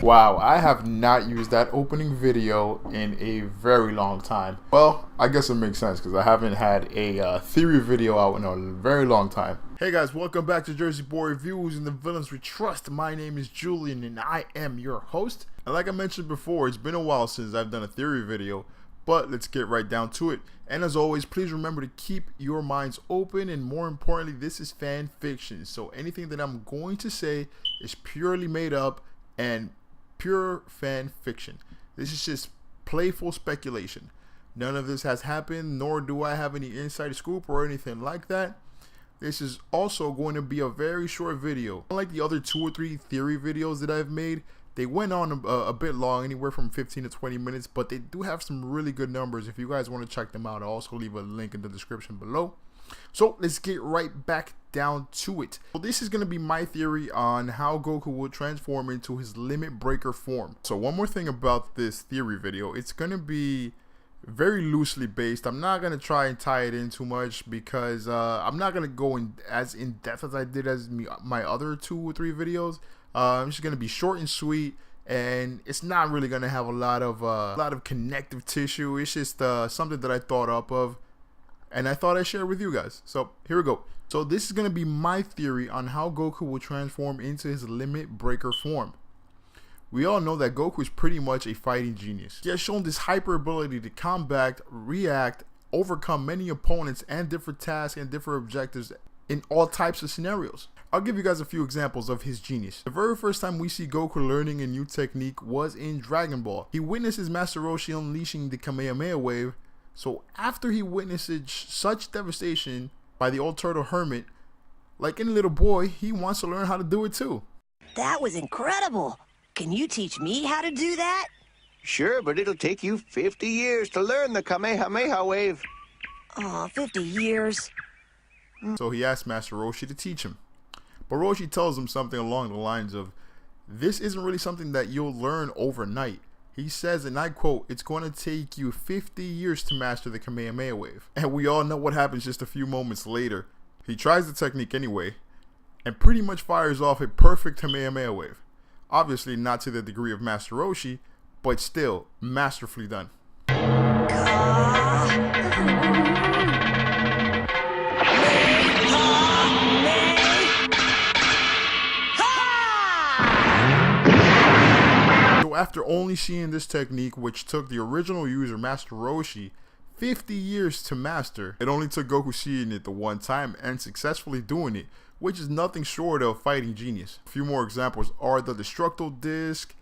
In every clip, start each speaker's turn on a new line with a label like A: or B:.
A: Wow, I have not used that opening video in a very long time. Well, I guess it makes sense because I haven't had a theory video out in a very long time. Hey guys, welcome back to JerseyBoyReviews and the Villains We Trust. My name is Julian and I am your host. And like I mentioned before, it's been a while since I've done a theory video, but let's get right down to it. And as always, please remember to keep your minds open, and more importantly, this is fan fiction. So anything that I'm going to say is purely made up and pure fan fiction. This is just playful speculation. None of this has happened, nor do I have any inside scoop or anything like that. This is also going to be a very short video. Unlike the other 2 or 3 theory videos that I've made, they went on a bit long, anywhere from 15 to 20 minutes, but they do have some really good numbers. If you guys want to check them out, I'll also leave a link in the description below. So let's get right back down to it. So this is going to be my theory on how Goku will transform into his limit breaker form. So one more thing about this theory video, it's going to be very loosely based. I'm not going to try and tie it in too much because I'm not going to go as in depth as I did as my other 2 or 3 videos. It's just going to be short and sweet, and it's not really going to have a lot of connective tissue. It's just something that I thought up of, and I thought I'd share with you guys. So here we go. So this is going to be my theory on how Goku will transform into his limit breaker form. We all know that Goku is pretty much a fighting genius. He has shown this hyper ability to combat, react, overcome many opponents and different tasks and different objectives in all types of scenarios. I'll give you guys a few examples of his genius. The very first time we see Goku learning a new technique was in Dragon Ball. He witnesses Master Roshi unleashing the Kamehameha wave. So after he witnesses such devastation by the old turtle hermit, like any little boy, he wants to learn how to do it too.
B: That was incredible. Can you teach me how to do that?
C: Sure, but it'll take you 50 years to learn the Kamehameha wave.
B: Oh, 50 years.
A: So he asks Master Roshi to teach him. But Roshi tells him something along the lines of, this isn't really something that you'll learn overnight. He says, and I quote, it's going to take you 50 years to master the Kamehameha wave. And we all know what happens just a few moments later. He tries the technique anyway, and pretty much fires off a perfect Kamehameha wave. Obviously not to the degree of Master Roshi, but still masterfully done. After only seeing this technique, which took the original user, Master Roshi, 50 years to master, it only took Goku seeing it the one time and successfully doing it, which is nothing short of fighting genius. A few more examples are the Destructo Disc,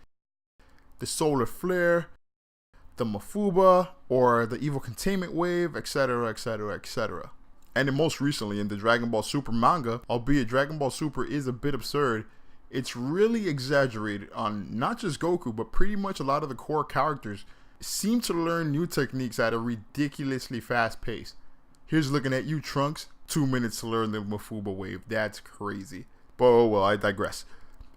A: the Solar Flare, the Mafuba, or the Evil Containment Wave, etc, etc, etc. And then most recently in the Dragon Ball Super manga, albeit Dragon Ball Super is a bit absurd, it's really exaggerated on not just Goku, but pretty much a lot of the core characters seem to learn new techniques at a ridiculously fast pace. Here's looking at you, Trunks. 2 minutes to learn the Mafuba wave. That's crazy. But oh well, I digress.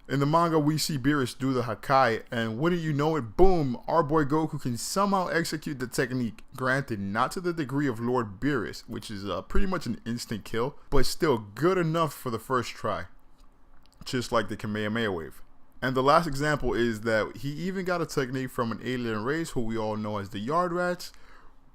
A: In the manga, we see Beerus do the Hakai, and wouldn't you know it, boom, our boy Goku can somehow execute the technique. Granted, not to the degree of Lord Beerus, which is pretty much an instant kill, but still good enough for the first try. Just like the Kamehameha wave. And the last example is that he even got a technique from an alien race who we all know as the Yard Rats,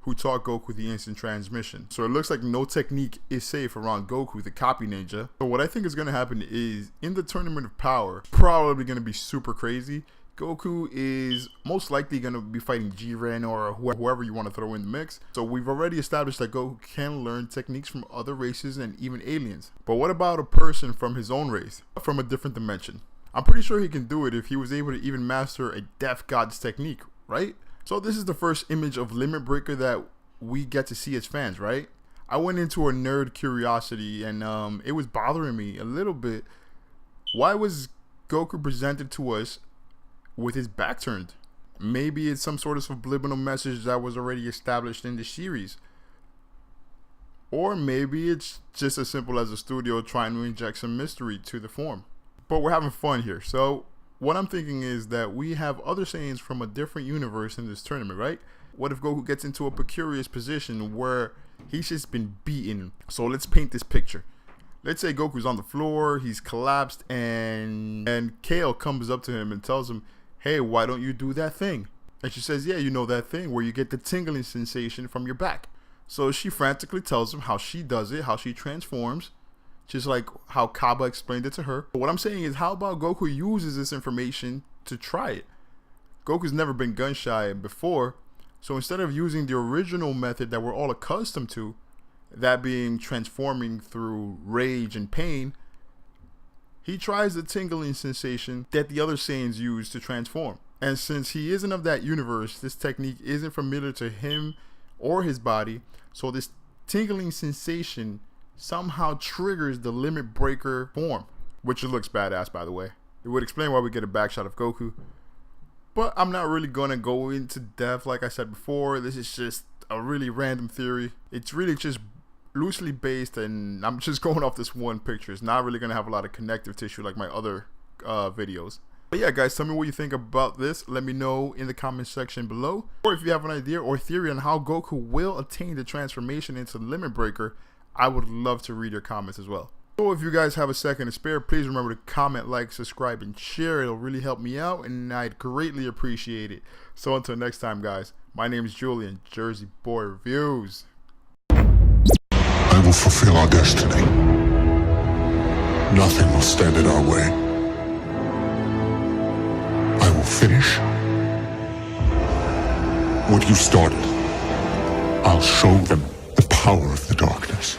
A: who taught Goku the instant transmission. So it looks like no technique is safe around Goku, the copy ninja. So what I think is going to happen is, in the Tournament of Power, probably going to be super crazy. Goku is most likely going to be fighting Jiren or whoever you want to throw in the mix. So we've already established that Goku can learn techniques from other races and even aliens. But what about a person from his own race, from a different dimension? I'm pretty sure he can do it if he was able to even master a Death God's technique, right? So this is the first image of Limit Breaker that we get to see as fans, right? I went into a nerd curiosity and it was bothering me a little bit. Why was Goku presented to us with his back turned? Maybe it's some sort of subliminal message that was already established in the series. Or maybe it's just as simple as a studio trying to inject some mystery to the form. But we're having fun here. So what I'm thinking is that we have other Saiyans from a different universe in this tournament, right? What if Goku gets into a precarious position where he's just been beaten? So let's paint this picture. Let's say Goku's on the floor, he's collapsed, and Kale comes up to him and tells him, hey, why don't you do that thing? And she says, yeah, you know that thing where you get the tingling sensation from your back. So she frantically tells him how she does it, how she transforms, just like how Kaba explained it to her. But what I'm saying is, how about Goku uses this information to try it? Goku's never been gun shy before, so instead of using the original method that we're all accustomed to, that being transforming through rage and pain, he tries the tingling sensation that the other Saiyans use to transform. And since he isn't of that universe, this technique isn't familiar to him or his body, so this tingling sensation somehow triggers the limit breaker form, which looks badass, by the way. It would explain why we get a back shot of Goku, but I'm not really gonna go into depth. Like I said before, this is just a really random theory. It's really just loosely based, and I'm just going off this one picture. It's not really gonna have a lot of connective tissue like my other videos. But yeah, guys, tell me what you think about this. Let me know in the comment section below. Or if you have an idea or theory on how Goku will attain the transformation into Limit Breaker, I would love to read your comments as well. So if you guys have a second to spare, please remember to comment, like, subscribe, and share. It'll really help me out, and I'd greatly appreciate it. So until next time, guys, my name is Julian, Jersey Boy Reviews.
D: I will fulfill our destiny. Nothing will stand in our way. I will finish what you started. I'll show them the power of the darkness.